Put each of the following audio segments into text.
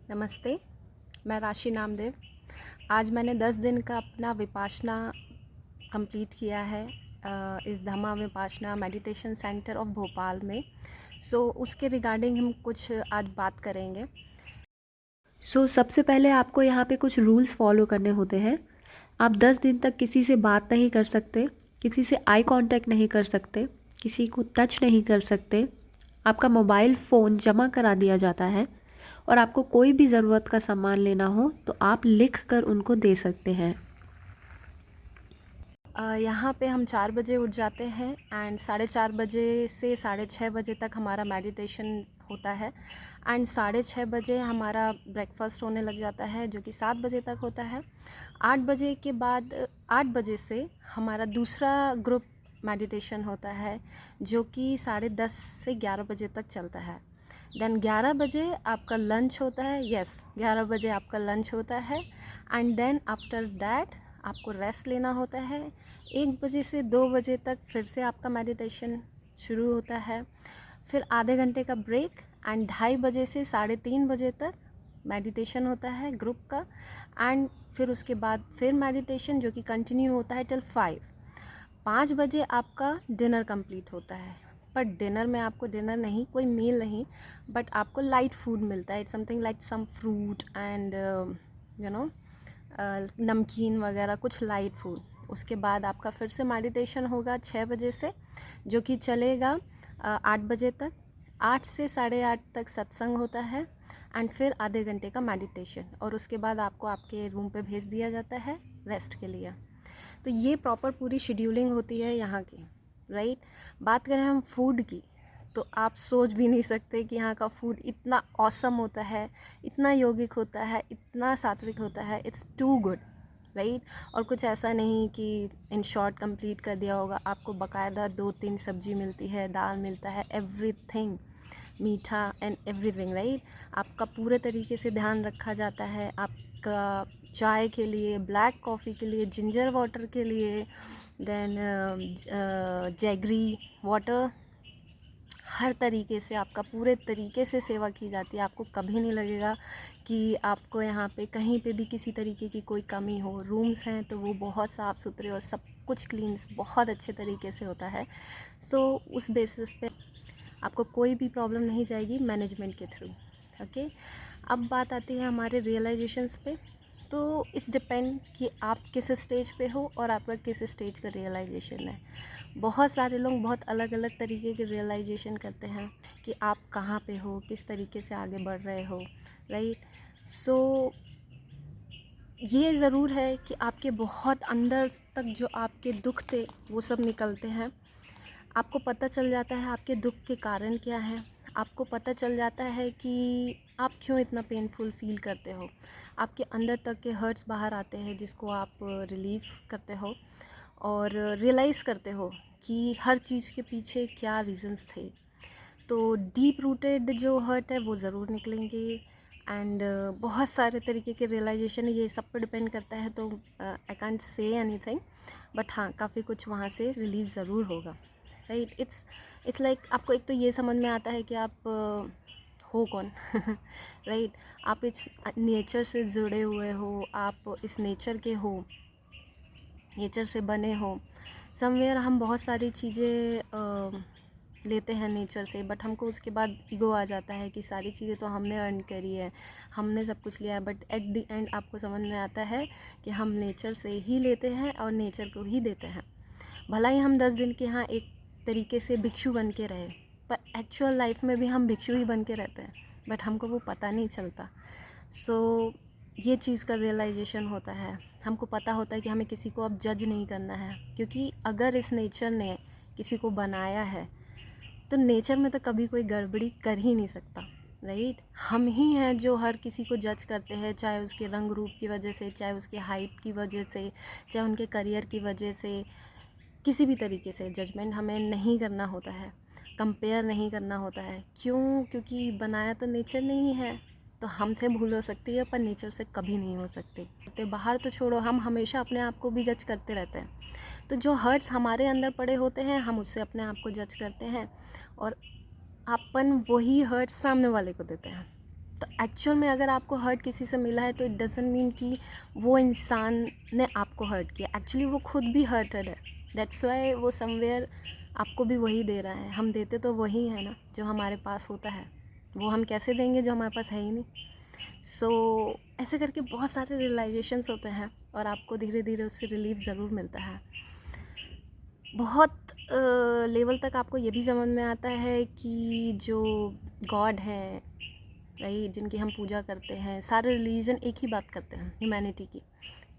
नमस्ते, मैं राशि नामदेव। आज मैंने 10 दिन का अपना विपाशना कंप्लीट किया है इस धम्मा vipassana meditation centre of Bhopal में। उसके रिगार्डिंग हम कुछ आज बात करेंगे। सबसे पहले आपको यहाँ पे कुछ रूल्स फॉलो करने होते हैं। आप 10 दिन तक किसी से बात नहीं कर सकते, किसी से आई कांटेक्ट नहीं कर सकते, किसी को टच नहीं कर सकते। आपका मोबाइल फ़ोन जमा करा दिया जाता है और आपको कोई भी ज़रूरत का सामान लेना हो तो आप लिख कर उनको दे सकते हैं। यहाँ पे हम 4 बजे उठ जाते हैं एंड 4:30 बजे से 6:30 बजे तक हमारा मेडिटेशन होता है एंड 6:30 बजे हमारा ब्रेकफास्ट होने लग जाता है जो कि 7 बजे तक होता है। 8 बजे के बाद 8 बजे से हमारा दूसरा ग्रुप मेडिटेशन होता है जो कि 10:30 से 11 बजे तक चलता है। देन 11 बजे आपका लंच होता है। 11 बजे आपका लंच होता है एंड देन आफ्टर दैट आपको रेस्ट लेना होता है। 1 बजे से 2 बजे तक फिर से आपका मेडिटेशन शुरू होता है। फिर आधे घंटे का ब्रेक एंड 2:30 बजे से 3:30 बजे तक मेडिटेशन होता है ग्रुप का एंड फिर उसके बाद फिर मेडिटेशन जो कि कंटिन्यू होता है टिल 5 बजे आपका डिनर कंप्लीट होता है। पर डिनर में आपको डिनर नहीं, कोई मील नहीं, बट आपको लाइट फूड मिलता है। It's something like some fruit and you know नमकीन वगैरह, कुछ लाइट फूड। उसके बाद आपका फिर से मेडिटेशन होगा 6 बजे से जो कि चलेगा 8 बजे तक। 8 से 8:30 तक सत्संग होता है एंड फिर आधे घंटे का मेडिटेशन और उसके बाद आपको आपके रूम पे भेज दिया जाता है रेस्ट के लिए। तो ये प्रॉपर पूरी शेड्यूलिंग होती है यहाँ की, राइट। बात करें हम फूड की तो आप सोच भी नहीं सकते कि यहाँ का फूड इतना ऑसम होता है, इतना यौगिक होता है, इतना सात्विक होता है। It's too good, right. और कुछ ऐसा नहीं कि इन शॉर्ट कंप्लीट कर दिया होगा। आपको बाकायदा 2-3 सब्जी मिलती है, दाल मिलता है, एवरीथिंग, मीठा एंड एवरीथिंग, राइट। आपका पूरे तरीके से ध्यान रखा जाता है। आपका चाय के लिए, ब्लैक कॉफ़ी के लिए, जिंजर वाटर के लिए, देन जैगरी वाटर, हर तरीके से आपका पूरे तरीके से सेवा की जाती है। आपको कभी नहीं लगेगा कि आपको यहाँ पे कहीं पे भी किसी तरीके की कोई कमी हो। रूम्स हैं तो वो बहुत साफ़ सुथरे और सब कुछ क्लीन बहुत अच्छे तरीके से होता है। उस बेसिस पे आपको कोई भी प्रॉब्लम नहीं जाएगी मैनेजमेंट के थ्रू, ओके। अब बात आती है हमारे रियलाइजेशंस पे। तो इस डिपेंड कि आप किस स्टेज पे हो और आपका किस स्टेज का रियलाइजेशन है। बहुत सारे लोग बहुत अलग अलग तरीके के रियलाइजेशन करते हैं कि आप कहाँ पे हो, किस तरीके से आगे बढ़ रहे हो, राइट। ये ज़रूर है कि आपके बहुत अंदर तक जो आपके दुख थे वो सब निकलते हैं। आपको पता चल जाता है आपके दुख के कारण क्या हैं। आपको पता चल जाता है कि आप क्यों इतना पेनफुल फ़ील करते हो। आपके अंदर तक के हर्ट्स बाहर आते हैं जिसको आप रिलीफ़ करते हो और रियलाइज़ करते हो कि हर चीज़ के पीछे क्या रीज़न्स थे। तो डीप रूटेड जो हर्ट है वो ज़रूर निकलेंगे एंड बहुत सारे तरीके के रियलाइजेशन, ये सब पे डिपेंड करता है। तो I can't say anything, but हाँ, काफ़ी कुछ वहाँ से रिलीज़ ज़रूर होगा, राइट। इट्स लाइक आपको एक तो ये समझ में आता है कि आप हो कौन राइट। आप इस नेचर से जुड़े हुए हो, आप इस नेचर के हो, नेचर से बने हो। समवेयर हम बहुत सारी चीज़ें लेते हैं नेचर से, बट हमको उसके बाद ईगो आ जाता है कि सारी चीज़ें तो हमने अर्न करी है, हमने सब कुछ लिया है। बट एट द एंड आपको समझ में आता है कि हम नेचर से ही लेते हैं और नेचर को ही देते हैं। भला ही हम 10 दिन के यहाँ एक तरीके से भिक्षु बन के रहे, पर एक्चुअल लाइफ में भी हम भिक्षु ही बन के रहते हैं, बट हमको वो पता नहीं चलता। ये चीज़ का रियलाइजेशन होता है। हमको पता होता है कि हमें किसी को अब जज नहीं करना है, क्योंकि अगर इस नेचर ने किसी को बनाया है तो नेचर में तो कभी कोई गड़बड़ी कर ही नहीं सकता, राइट। हम ही हैं जो हर किसी को जज करते हैं, चाहे उसके रंग रूप की वजह से, चाहे उसके हाइट की वजह से, चाहे उनके करियर की वजह से। किसी भी तरीके से जजमेंट हमें नहीं करना होता है, कंपेयर नहीं करना होता है। क्यों? क्योंकि बनाया तो नेचर ने ही है। तो हमसे भूल हो सकती है पर नेचर से कभी नहीं हो सकती। तो बाहर तो छोड़ो, हम हमेशा अपने आप को भी जज करते रहते हैं। तो जो हर्ट्स हमारे अंदर पड़े होते हैं हम उससे अपने आप को जज करते हैं और अपन वही हर्ट्स सामने वाले को देते हैं। तो एक्चुअल में अगर आपको हर्ट किसी से मिला है तो इट डजंट मीन कि वो इंसान ने आपको हर्ट किया, एक्चुअली वो खुद भी हर्टेड है। दैट्स वाई वो समवेयर आपको भी वही दे रहा है। हम देते तो वही है ना जो हमारे पास होता है, वो हम कैसे देंगे जो हमारे पास है ही नहीं। सो ऐसे करके बहुत सारे रियलाइजेशंस होते हैं और आपको धीरे धीरे उससे रिलीफ ज़रूर मिलता है। बहुत लेवल तक आपको ये भी समझ में आता है कि जो गॉड है, राइट, जिनकी हम पूजा करते हैं, सारे रिलीजन एक ही बात करते हैं, ह्यूमैनिटी की,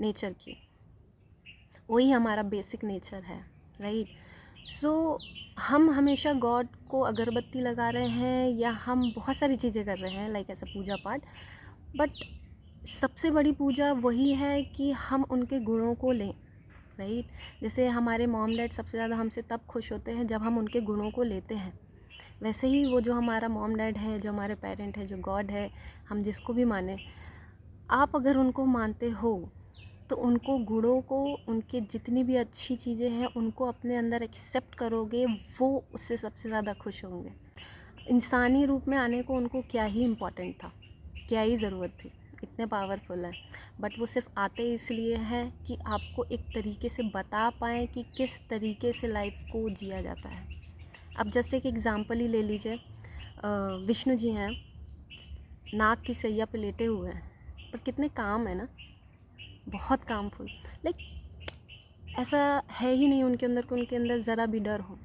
नेचर की, वही हमारा बेसिक नेचर है, राइट। सो हम हमेशा गॉड को अगरबत्ती लगा रहे हैं या हम बहुत सारी चीज़ें कर रहे हैं लाइक ऐसा पूजा पाठ, बट सबसे बड़ी पूजा वही है कि हम उनके गुणों को लें, राइट। जैसे हमारे मॉम डैड सबसे ज़्यादा हमसे तब खुश होते हैं जब हम उनके गुणों को लेते हैं, वैसे ही वो जो हमारा मॉम डैड है, जो हमारे पेरेंट है, जो गॉड है, हम जिसको भी माने, आप अगर उनको मानते हो तो उनको गुणों को, उनके जितनी भी अच्छी चीज़ें हैं उनको अपने अंदर एक्सेप्ट करोगे, वो उससे सबसे ज़्यादा खुश होंगे। इंसानी रूप में आने को उनको क्या ही इम्पोर्टेंट था, क्या ही ज़रूरत थी, इतने पावरफुल है, बट वो सिर्फ आते इसलिए हैं कि आपको एक तरीके से बता पाएँ कि किस तरीके से लाइफ को जिया जाता है। अब जस्ट एक एग्ज़ाम्पल ही ले लीजिए, विष्णु जी हैं, नाग की सैया पे लेटे हुए हैं, पर कितने काम है ना, बहुत कामफुल, लाइक ऐसा है ही नहीं उनके अंदर कि उनके अंदर ज़रा भी डर हो।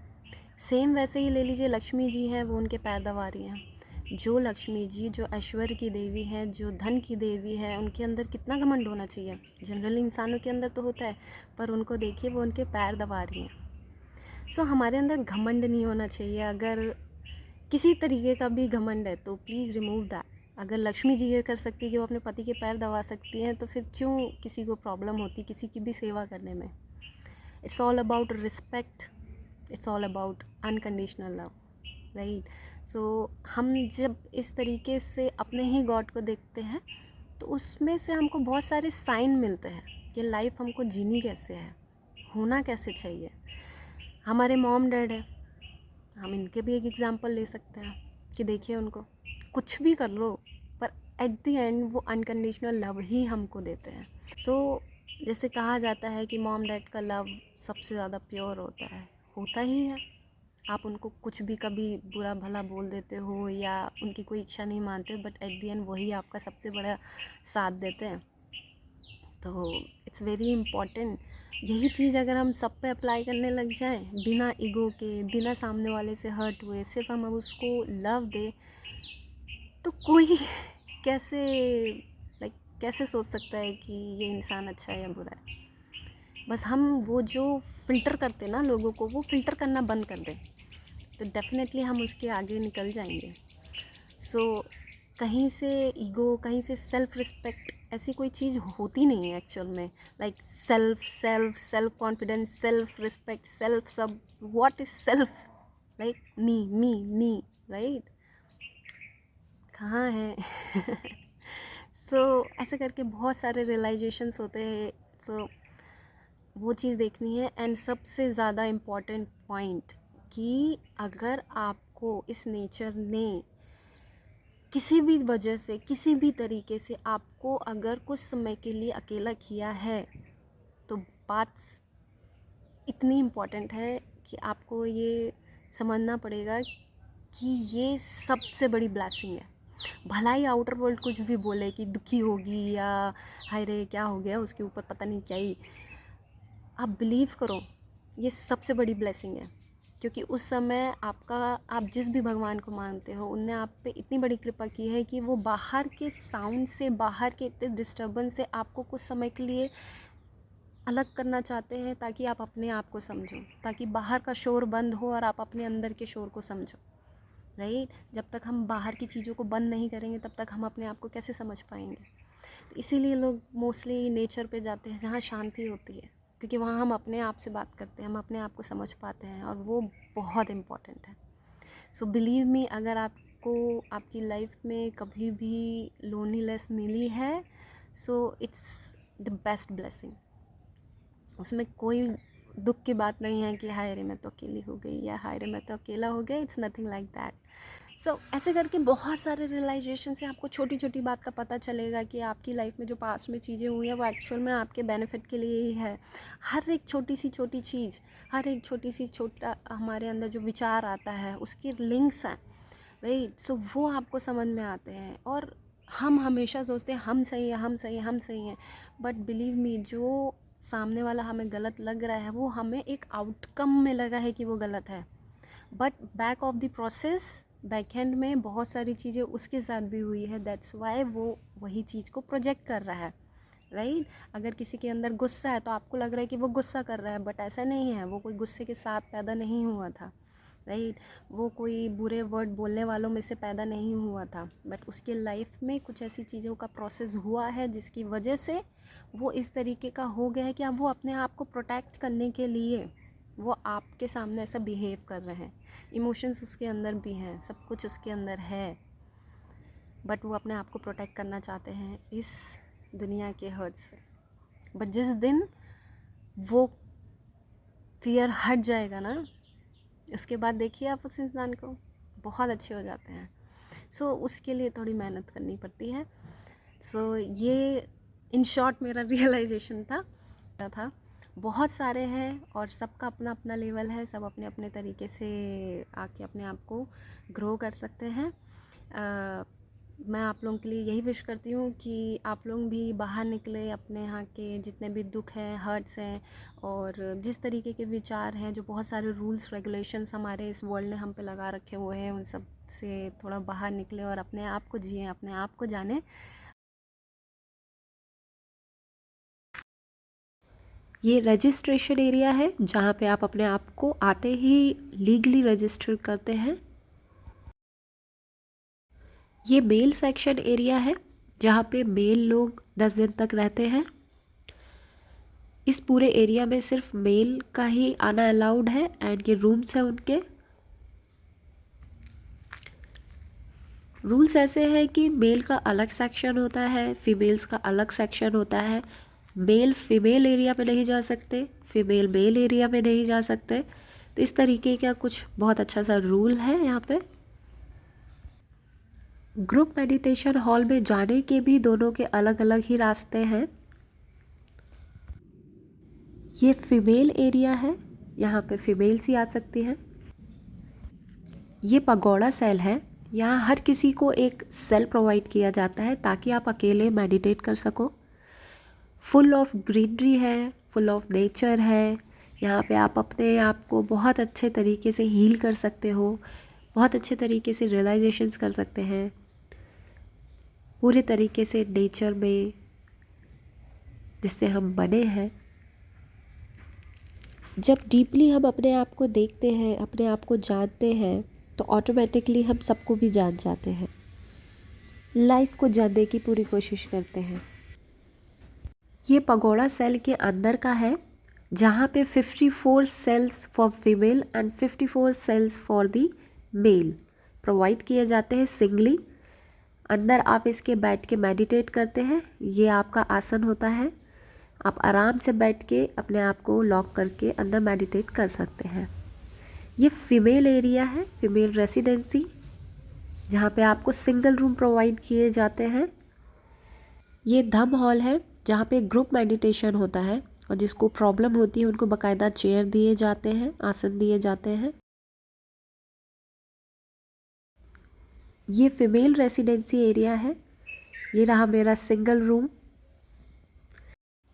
सेम वैसे ही ले लीजिए, लक्ष्मी जी हैं, वो उनके पैर दबा रही हैं। जो लक्ष्मी जी, जो ऐश्वर्य की देवी हैं, जो धन की देवी है, उनके अंदर कितना घमंड होना चाहिए। जनरली इंसानों के अंदर तो होता है, पर उनको देखिए वो उनके पैर दबा रही हैं। सो हमारे अंदर घमंड नहीं होना चाहिए। अगर किसी तरीके का भी घमंड है तो प्लीज़ रिमूव दैट। अगर लक्ष्मी जी ये कर सकती है कि वो अपने पति के पैर दबा सकती हैं, तो फिर क्यों किसी को प्रॉब्लम होती किसी की भी सेवा करने में। It's all about respect, it's all about unconditional love, right. So हम जब इस तरीके से अपने ही गॉड को देखते हैं तो उसमें से हमको बहुत सारे साइन मिलते हैं कि लाइफ हमको जीनी कैसे है, होना कैसे चाहिए। हमारे मॉम डैड है, हम इनके भी एक एग्ज़ाम्पल ले सकते हैं कि देखिए उनको कुछ भी कर लो, पर एट द एंड वो अनकंडीशनल लव ही हमको देते हैं। सो जैसे कहा जाता है कि मॉम डैड का लव सबसे ज़्यादा प्योर होता ही है। आप उनको कुछ भी कभी बुरा भला बोल देते हो या उनकी कोई इच्छा नहीं मानते, बट एट द एंड वही आपका सबसे बड़ा साथ देते हैं। तो इट्स वेरी इम्पॉर्टेंट, यही चीज़ अगर हम सब पे अप्लाई करने लग जाएं, बिना ईगो के, बिना सामने वाले से हर्ट हुए, सिर्फ हम उसको लव दे, तो कोई कैसे, लाइक कैसे सोच सकता है कि ये इंसान अच्छा है या बुरा है। बस हम वो जो फ़िल्टर करते ना लोगों को, वो फ़िल्टर करना बंद कर दें तो डेफ़िनेटली हम उसके आगे निकल जाएंगे। सो कहीं से ईगो, कहीं से सेल्फ़ रिस्पेक्ट, ऐसी कोई चीज़ होती नहीं है एक्चुअल में। Like self confidence, self respect, self सब, what is self, like me, right, कहाँ है। सो ऐसे करके बहुत सारे रियलाइजेशंस होते हैं। सो वो चीज़ देखनी है। एंड सबसे ज़्यादा इम्पॉर्टेंट पॉइंट कि अगर आपको इस नेचर ने किसी भी वजह से, किसी भी तरीके से आपको अगर कुछ समय के लिए अकेला किया है, तो बात इतनी इम्पॉर्टेंट है कि आपको ये समझना पड़ेगा कि ये सबसे बड़ी ब्लेसिंग है। भला ही आउटर वर्ल्ड कुछ भी बोले कि दुखी होगी या हाय रे क्या हो गया उसके ऊपर, पता नहीं क्या ही, आप बिलीव करो ये सबसे बड़ी ब्लेसिंग है। क्योंकि उस समय आप जिस भी भगवान को मानते हो, उनने आप पे इतनी बड़ी कृपा की है कि वो बाहर के साउंड से, बाहर के इतने डिस्टर्बेंस से आपको कुछ समय के लिए अलग करना चाहते हैं, ताकि आप अपने आप को समझो, ताकि बाहर का शोर बंद हो और आप अपने अंदर के शोर को समझो, राइट। जब तक हम बाहर की चीज़ों को बंद नहीं करेंगे तब तक हम अपने आप को कैसे समझ पाएंगे। तो इसीलिए लोग मोस्टली नेचर पे जाते हैं जहाँ शांति होती है, क्योंकि वहाँ हम अपने आप से बात करते हैं, हम अपने आप को समझ पाते हैं, और वो बहुत इम्पॉर्टेंट है। सो बिलीव मी, अगर आपको आपकी लाइफ में कभी भी लोनलीनेस मिली है, so it's the best blessing. उसमें कोई दुख की बात नहीं है कि हाय रे मैं तो अकेली हो गई या हाय रे मैं तो अकेला हो गया। It's nothing like that. ऐसे करके बहुत सारे रियलाइजेशन से आपको छोटी छोटी बात का पता चलेगा कि आपकी लाइफ में जो पास्ट में चीज़ें हुई हैं वो एक्चुअल में आपके बेनिफिट के लिए ही है। हर एक छोटी सी छोटी चीज़, हर एक छोटी सी छोटा हमारे अंदर जो विचार आता है उसके लिंक्स हैं, राइट। वो आपको समझ में आते हैं। और हम हमेशा सोचते हैं हम सही हैं, हम सही हैं, हम सही हैं, बट बिलीव मी, जो सामने वाला हमें गलत लग रहा है वो हमें एक आउटकम में लगा है कि वो गलत है, but back of the process, back and में बहुत सारी चीज़ें उसके साथ भी हुई है। दैट्स वाई वो वही चीज़ को प्रोजेक्ट कर रहा है, राइट। अगर किसी के अंदर गुस्सा है तो आपको लग रहा है कि वो गुस्सा कर रहा है, बट ऐसा नहीं है, वो कोई गुस्से के साथ पैदा नहीं हुआ था, राइट। वो कोई बुरे वर्ड बोलने वालों में से पैदा नहीं हुआ था, बट उसके लाइफ में कुछ ऐसी चीज़ों का प्रोसेस हुआ है जिसकी वजह से वो इस तरीके का हो गया है कि अब वो अपने आप को प्रोटेक्ट करने के लिए वो आपके सामने ऐसा बिहेव कर रहे हैं। इमोशंस उसके अंदर भी हैं, सब कुछ उसके अंदर है, बट वो अपने आप को प्रोटेक्ट करना चाहते हैं इस दुनिया के हर्ट से। बट जिस दिन वो फियर हट जाएगा ना, उसके बाद देखिए आप उस इंसान को, बहुत अच्छे हो जाते हैं। उसके लिए थोड़ी मेहनत करनी पड़ती है। ये इन शॉर्ट मेरा रियलाइजेशन था। बहुत सारे हैं और सबका अपना अपना लेवल है, सब अपने अपने तरीके से आके अपने आप को ग्रो कर सकते हैं। मैं आप लोगों के लिए यही विश करती हूँ कि आप लोग भी बाहर निकले, अपने यहाँ के जितने भी दुख हैं, हर्ट्स हैं और जिस तरीके के विचार हैं, जो बहुत सारे रूल्स रेगुलेशंस हमारे इस वर्ल्ड ने हम पे लगा रखे हुए हैं, उन सब से थोड़ा बाहर निकले और अपने आप को जिए, अपने आप को जाने। ये रजिस्ट्रेशन एरिया है जहाँ पे आप अपने आप को आते ही लीगली रजिस्टर करते हैं। ये मेल सेक्शन एरिया है जहाँ पे मेल लोग 10 दिन तक रहते हैं। इस पूरे एरिया में सिर्फ मेल का ही आना अलाउड है एंड ये रूम्स हैं उनके। रूल्स ऐसे हैं कि मेल का अलग सेक्शन होता है, फीमेल्स का अलग सेक्शन होता है। मेल फीमेल एरिया में नहीं जा सकते, फीमेल मेल एरिया में नहीं जा सकते। तो इस तरीके का कुछ बहुत अच्छा सा रूल है यहाँ पे। ग्रुप मेडिटेशन हॉल में जाने के भी दोनों के अलग अलग ही रास्ते हैं। ये फीमेल एरिया है, यहाँ पे फीमेल्स ही आ सकती हैं। ये पगोड़ा सेल है, यहाँ हर किसी को एक सेल प्रोवाइड किया जाता है ताकि आप अकेले मेडिटेट कर सको। फुल ऑफ ग्रीनरी है, फुल ऑफ नेचर है। यहाँ पे आप अपने आप को बहुत अच्छे तरीके से हील कर सकते हो, बहुत अच्छे तरीके से रियलाइजेशंस कर सकते हैं, पूरे तरीके से नेचर में जिससे हम बने हैं। जब डीपली हम अपने आप को देखते हैं, अपने आप को जानते हैं, तो ऑटोमेटिकली हम सबको भी जान जाते हैं, लाइफ को जानने की पूरी कोशिश करते हैं। ये पगोड़ा सेल के अंदर का है जहाँ पे 54 cells for female and 54 cells for the male provide किए जाते हैं सिंगली। अंदर आप इसके बैठ के मेडिटेट करते हैं। ये आपका आसन होता है, आप आराम से बैठ के अपने आप को लॉक करके अंदर मेडिटेट कर सकते हैं। ये फीमेल एरिया है, फीमेल रेसिडेंसी, जहाँ पे आपको सिंगल रूम प्रोवाइड किए जाते हैं। ये धम्म हॉल है जहाँ पे ग्रुप मेडिटेशन होता है और जिसको प्रॉब्लम होती है उनको बाकायदा चेयर दिए जाते हैं, आसन दिए जाते हैं। ये फीमेल रेसिडेंसी एरिया है, ये रहा मेरा single room.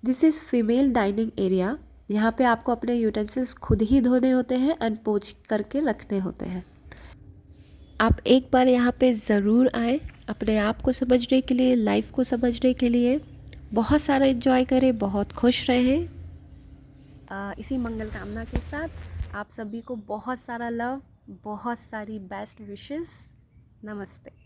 This is female dining area, यहाँ पे आपको अपने यूटेंसिल्स खुद ही धोने होते हैं एंड पोंछ करके रखने होते हैं। आप एक बार यहाँ पे ज़रूर आए अपने आप को समझने के लिए, लाइफ को समझने के लिए। बहुत सारा एंजॉय करें, बहुत खुश रहें। इसी मंगल कामना के साथ आप सभी को बहुत सारा लव, बहुत सारी बेस्ट विशेस। नमस्ते।